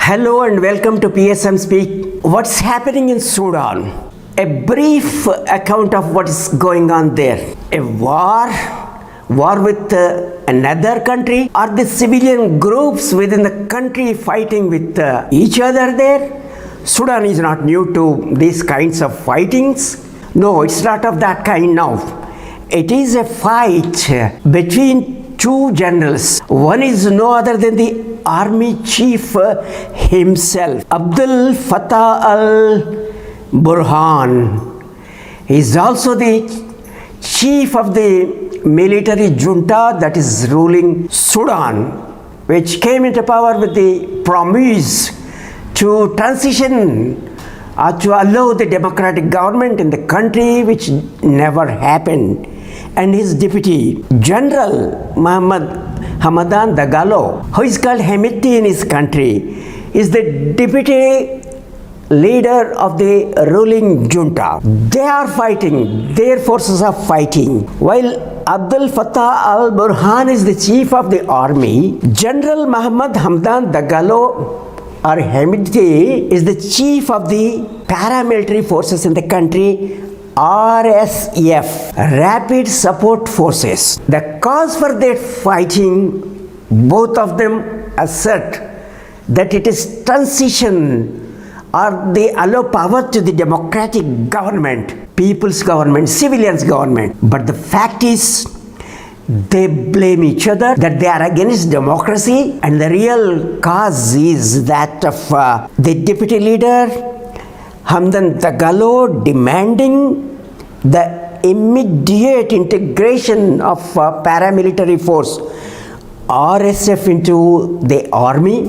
Hello and welcome to PSM Speak. What's happening in Sudan? A brief account of what is going on there. A war with another country, or the civilian groups within the country fighting with each other there? Sudan is not new to these kinds of fightings. No, it's not of that kind now. It is a fight between two generals. One is no other than the army chief himself, Abdel Fattah al-Burhan. He is also the chief of the military junta that is ruling Sudan, which came into power with the promise to transition or to allow the democratic government in the country, which never happened. And his deputy, General Hamadan Dagalo, who is called Hemeti in his country, is the deputy leader of the ruling junta. They are fighting, their forces are fighting. While Abdel Fattah al-Burhan is the chief of the army, General Muhammad Hamdan Dagalo or Hemeti is the chief of the paramilitary forces in the country, RSF, Rapid Support Forces. The cause for their fighting, both of them assert that it is transition, or they allow power to the democratic government, people's government, civilians government. But the fact is, they blame each other that they are against democracy, and the real cause is that of the deputy leader Hamdan Dagalo demanding the immediate integration of paramilitary force RSF into the army,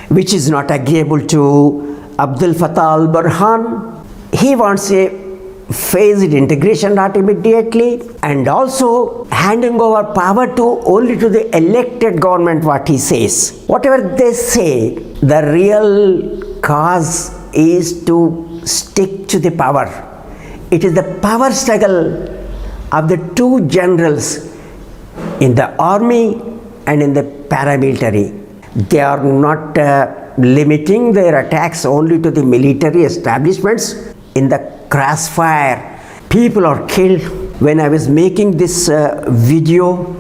which is not agreeable to Abdel Fattah al-Burhan. He wants a phased integration, not immediately, and also handing over power to only to the elected government, what he says. Whatever they say, the real cause is to stick to the power. It is the power struggle of the two generals in the army and in the paramilitary. They are not limiting their attacks only to the military establishments. In the crossfire, people are killed. When I was making this video,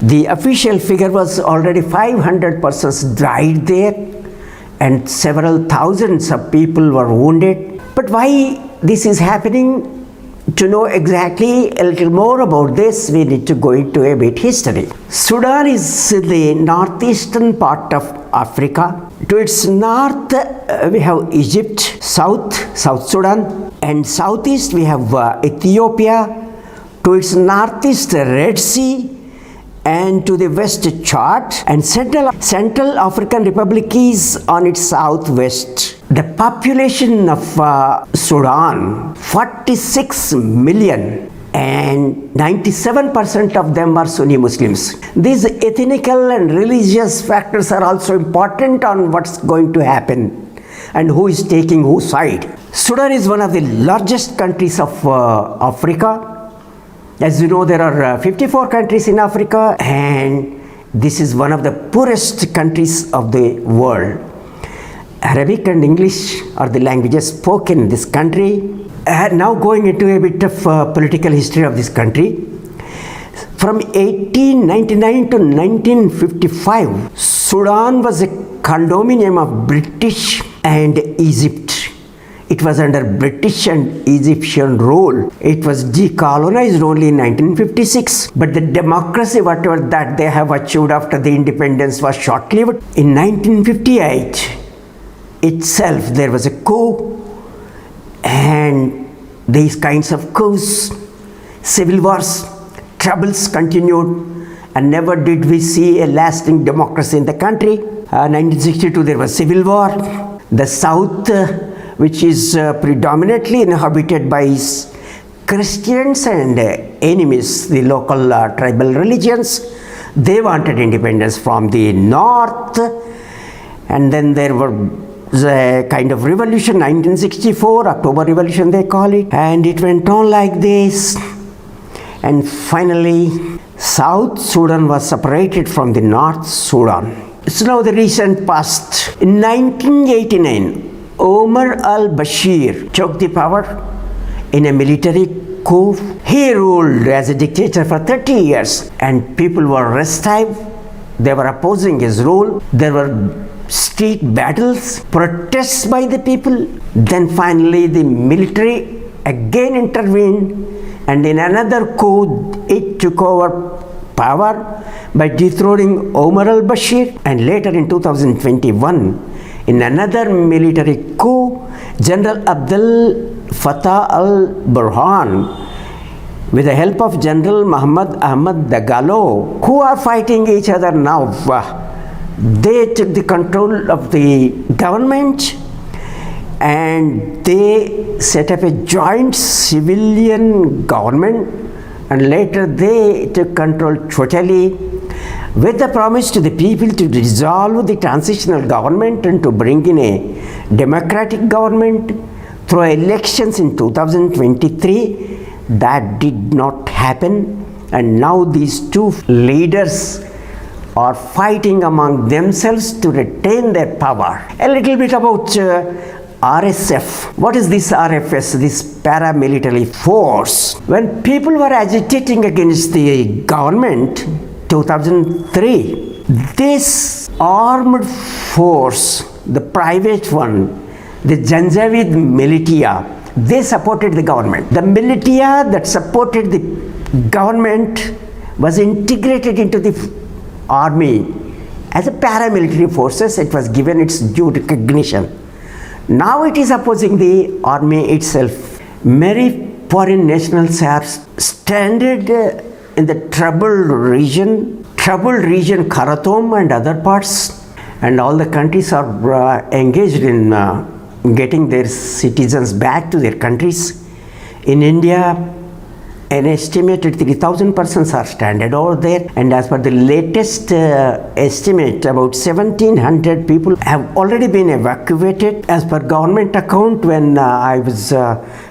the official figure was already 500 persons died there, and several thousands of people were wounded. But why this is happening? To know exactly a little more about this, we need to go into a bit history. Sudan is the northeastern part of Africa. To its north, we have Egypt, South Sudan, and southeast we have Ethiopia. To its northeast, Red Sea, and to the west, Chad, and Central African Republic is on its southwest. The population of Sudan, 46 million, and 97% of them are Sunni Muslims. These ethnical and religious factors are also important on what's going to happen and who is taking whose side. Sudan is one of the largest countries of Africa. As you know, there are 54 countries in Africa, and this is one of the poorest countries of the world. Arabic and English are the languages spoken in this country. Now going into a bit of political history of this country. From 1899 to 1955, Sudan was a condominium of British and Egypt. It was under British and Egyptian rule. It was decolonized only in 1956. But the democracy, whatever that they have achieved after the independence, was short-lived. In 1958 itself, there was a coup, and these kinds of coups, civil wars, troubles continued, and never did we see a lasting democracy in the country. 1962, there was civil war. The South, which is predominantly inhabited by Christians and enemies, the local tribal religions, they wanted independence from the North. And then there was a kind of revolution, 1964, October Revolution they call it, and it went on like this. And finally, South Sudan was separated from the North Sudan. It's now the recent past. In 1989, Omar al-Bashir took the power in a military coup. He ruled as a dictator for 30 years and people were restive. They were opposing his rule. There were street battles, protests by the people. Then finally the military again intervened, and in another coup it took over power by dethroning Omar al-Bashir. And later in 2021, in another military coup, General Abdel Fattah al-Burhan, with the help of General Muhammad Ahmad Dagalo, who are fighting each other now, they took the control of the government and they set up a joint civilian government, and later they took control totally with the promise to the people to dissolve the transitional government and to bring in a democratic government through elections in 2023. That did not happen, and now these two leaders are fighting among themselves to retain their power. A little bit about RSF. What is this RFS, this paramilitary force? When people were agitating against the government, 2003, this armed force, the private one, the Janjaweed militia, they supported the government. The militia that supported the government was integrated into the army as a paramilitary forces. It was given its due recognition. Now it is opposing the army itself. Many foreign nationals are stranded in the troubled region Khartoum and other parts, and all the countries are engaged in getting their citizens back to their countries. In India, an estimated 3,000 persons are stranded over there, and as per the latest estimate, about 1,700 people have already been evacuated. As per government account, when I was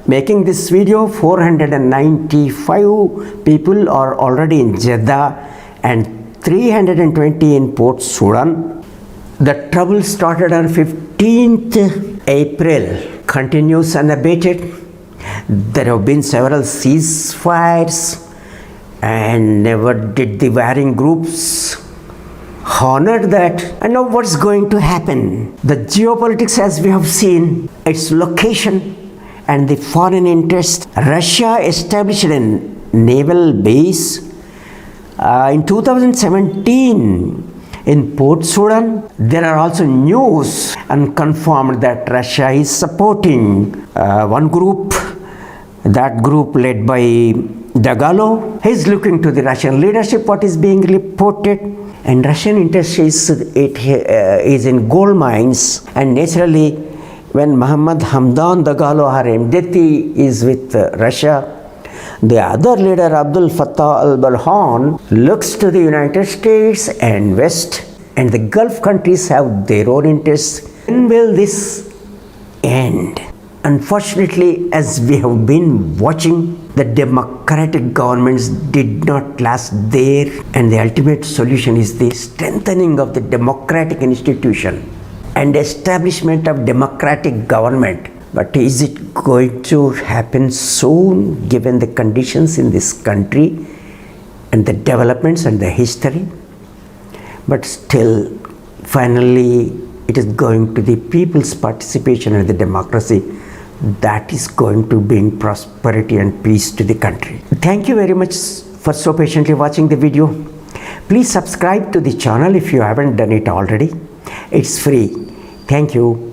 making this video, 495 people are already in Jeddah and 320 in Port Sudan. The trouble started on 15th April, continues unabated. There have been several ceasefires, and never did the warring groups honor that. And now what's going to happen? The geopolitics, as we have seen, its location and the foreign interest. Russia established a naval base in 2017 in Port Sudan. There are also news unconfirmed that Russia is supporting one group, that group led by Dagalo. He is looking to the Russian leadership, what is being reported. And Russian interest is in gold mines, and naturally when Muhammad Hamdan Dagalo or Mdeti is with Russia, the other leader, Abdel Fattah al-Burhan, looks to the United States and West, and the Gulf countries have their own interests. When will this end? Unfortunately, as we have been watching, the democratic governments did not last there, and the ultimate solution is the strengthening of the democratic institution and establishment of democratic government. But is it going to happen soon, given the conditions in this country and the developments and the history? But still, finally, it is going to the people's participation in the democracy that is going to bring prosperity and peace to the country. Thank you very much for so patiently watching the video. Please subscribe to the channel if you haven't done it already. It's free. Thank you.